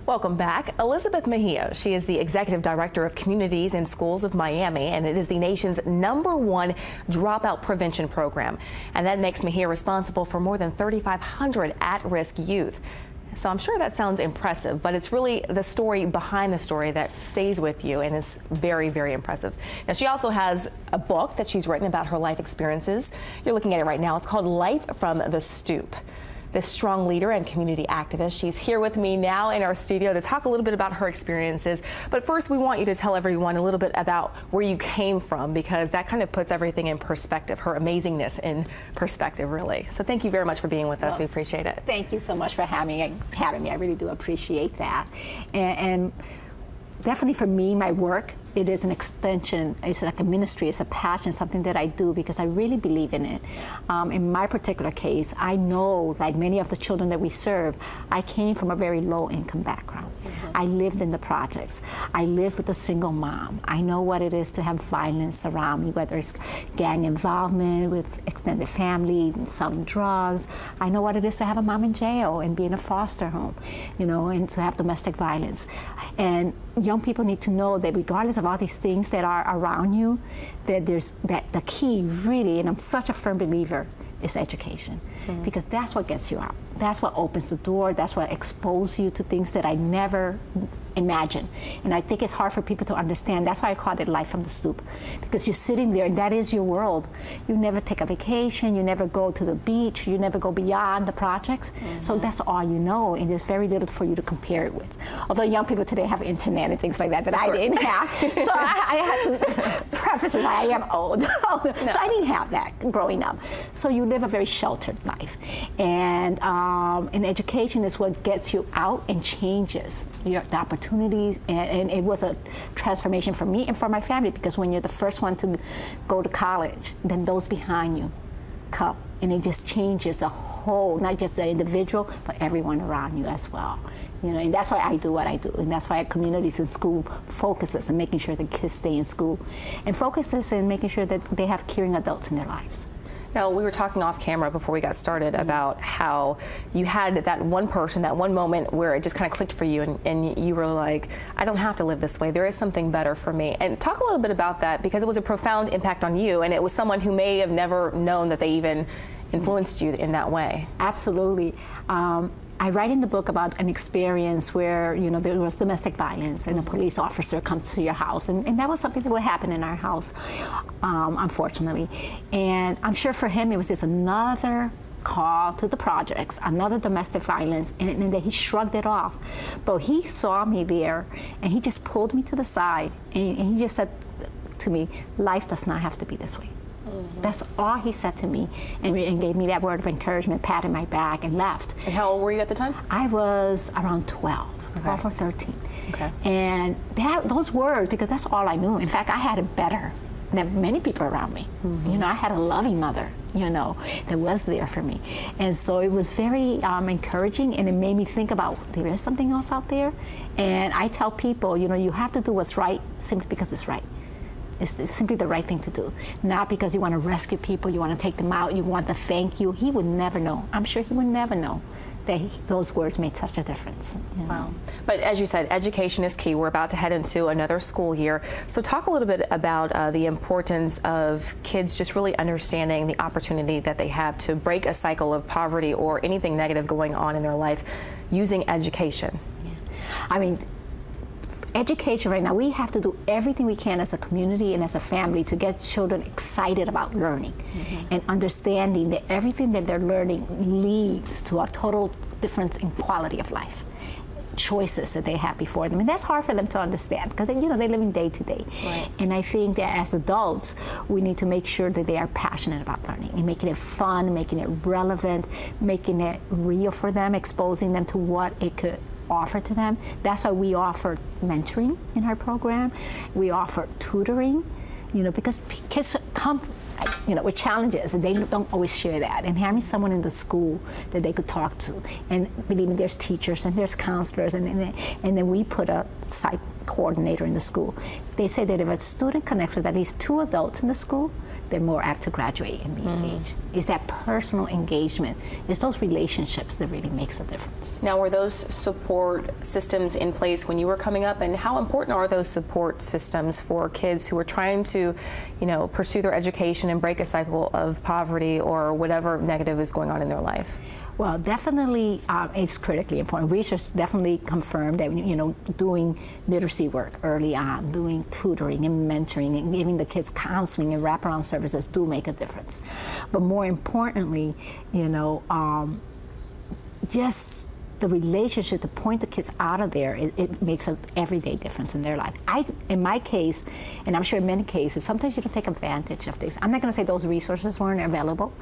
Welcome back. Elizabeth Mejia, she is the Executive Director of Communities and Schools of Miami, and it is the nation's #1 dropout prevention program. And that makes Mejia responsible for more than 3,500 at-risk youth. So I'm sure that sounds impressive, but it's really the story behind the story that stays with you and is very, very impressive. Now, she also has a book that she's written about her life experiences. You're looking at it right now. It's called Life from the Stoop. This strong leader and community activist. She's here with me now in our studio to talk a little bit about her experiences. But first, we want you to tell everyone a little bit about where you came from, because that kind of puts everything in perspective, her amazingness in perspective, really. So thank you very much for being with us. We appreciate it. Thank you so much for having me. I really do appreciate that. And definitely for me, my work, it is an extension, it's like a ministry, it's a passion, something that I do because I really believe in it. In my particular case, I know, like many of the children that we serve, I came from a very low income background. I lived in the projects. I lived with a single mom. I know what it is to have violence around me, whether it's gang involvement with extended family, selling drugs. I know what it is to have a mom in jail and be in a foster home, you know, and to have domestic violence. And young people need to know that regardless of all these things that are around you, that the key really, and I'm such a firm believer, is education. Because that's what gets you out. That's what opens the door. That's what exposes you to things that I never imagined. And I think it's hard for people to understand. That's why I called it Life from the Stoop. Because you're sitting there, and that is your world. You never take a vacation. You never go to the beach. You never go beyond the projects. So that's all you know, and there's very little for you to compare it with. Although young people today have internet and things like that I didn't have. So I had to preface it, I am old. So I didn't have that growing up. So you live a very sheltered life. And education is what gets you out and changes the opportunities. And it was a transformation for me and for my family, because when you're the first one to go to college, then those behind you come. And it just changes the whole, not just the individual, but everyone around you as well. You know, and that's why I do what I do, and that's why Communities in School focuses on making sure the kids stay in school, and focuses on making sure that they have caring adults in their lives. Now, we were talking off camera before we got started about how you had that one person, that one moment where it just kind of clicked for you, and you were like, I don't have to live this way. There is something better for me. And talk a little bit about that, because it was a profound impact on you, and it was someone who may have never known that they even influenced you in that way. Absolutely. I write in the book about an experience where, you know, there was domestic violence and a police officer comes to your house, and that was something that would happen in our house, unfortunately. And I'm sure for him it was just another call to the projects, another domestic violence, and then he shrugged it off. But he saw me there, and he just pulled me to the side, and he just said to me, life does not have to be this way. That's all he said to me, and gave me that word of encouragement, patted my back, and left. And how old were you at the time? I was around 12 or 13. Okay. And those words, because that's all I knew. In fact, I had it better than many people around me. You know, I had a loving mother, you know, that was there for me. And so it was very encouraging, and it made me think about, there is something else out there. And I tell people, you know, you have to do what's right simply because it's right. It's simply the right thing to do. Not because you want to rescue people, you want to take them out, you want to thank you. He would never know. I'm sure he would never know that those words made such a difference. You know? Wow. But as you said, education is key. We're about to head into another school year. So talk a little bit about the importance of kids just really understanding the opportunity that they have to break a cycle of poverty or anything negative going on in their life using education. Yeah. I mean, education right now, we have to do everything we can as a community and as a family to get children excited about learning and understanding that everything that they're learning leads to a total difference in quality of life, choices that they have before them. And that's hard for them to understand, because, you know, they're living day to day. Right. And I think that as adults, we need to make sure that they are passionate about learning and making it fun, making it relevant, making it real for them, exposing them to what it could offer to them. That's why we offer mentoring in our program. We offer tutoring, you know, because kids come, with challenges, and they don't always share that. And having someone in the school that they could talk to, and believe me, there's teachers and there's counselors, and then we put a site coordinator in the school. They say that if a student connects with at least 2 adults in the school, they're more apt to graduate and be engaged. It's that personal engagement. It's those relationships that really makes a difference. Now, were those support systems in place when you were coming up, and how important are those support systems for kids who are trying to, pursue their education and break a cycle of poverty or whatever negative is going on in their life? Well, definitely, it's critically important. Research definitely confirmed that, doing literacy work early on, doing tutoring and mentoring and giving the kids counseling and wraparound services do make a difference. But more importantly, just the relationship to point the kids out of there, it makes an everyday difference in their life. In my case, and I'm sure in many cases, sometimes you don't take advantage of things. I'm not going to say those resources weren't available.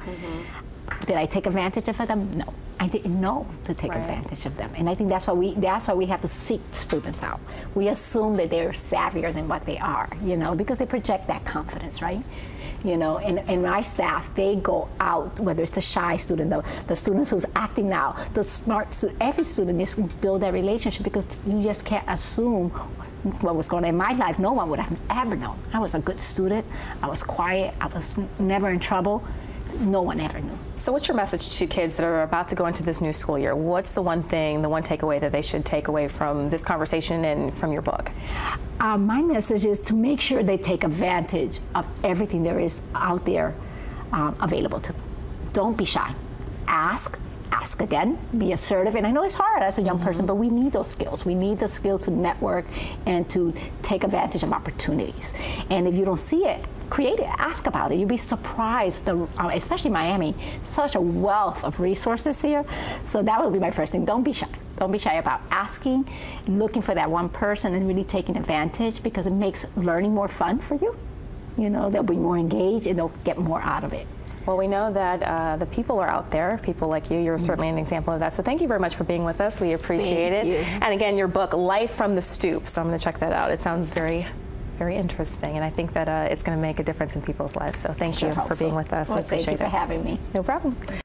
Did I take advantage of them? No, I didn't know to take advantage of them, and I think that's why we have to seek students out. We assume that they're savvier than what they are, because they project that confidence, right? And my staff, they go out, whether it's the shy student, the students who's acting now, the smart student, every student just build that relationship, because you just can't assume what was going on in my life. No one would have ever known. I was a good student. I was quiet. I was never in trouble. No one ever knew. So what's your message to kids that are about to go into this new school year? What's the one thing, the one takeaway that they should take away from this conversation and from your book? My message is to make sure they take advantage of everything there is out there available to them. Don't be shy. Ask again, be assertive. And I know it's hard as a young person, but we need those skills. We need the skills to network and to take advantage of opportunities. And if you don't see it, create it, ask about it. You'd be surprised, especially Miami, such a wealth of resources here. So that would be my first thing. Don't be shy. Don't be shy about asking, looking for that one person and really taking advantage, because it makes learning more fun for you. They'll be more engaged and they'll get more out of it. Well, we know that the people are out there, people like you. You're certainly an example of that. So thank you very much for being with us. We appreciate it. And again, your book, Life from the Stoop. So I'm going to check that out. It sounds very, very interesting, and I think that it's going to make a difference in people's lives. So thank you for being with us. Well, thank you for having me. No problem.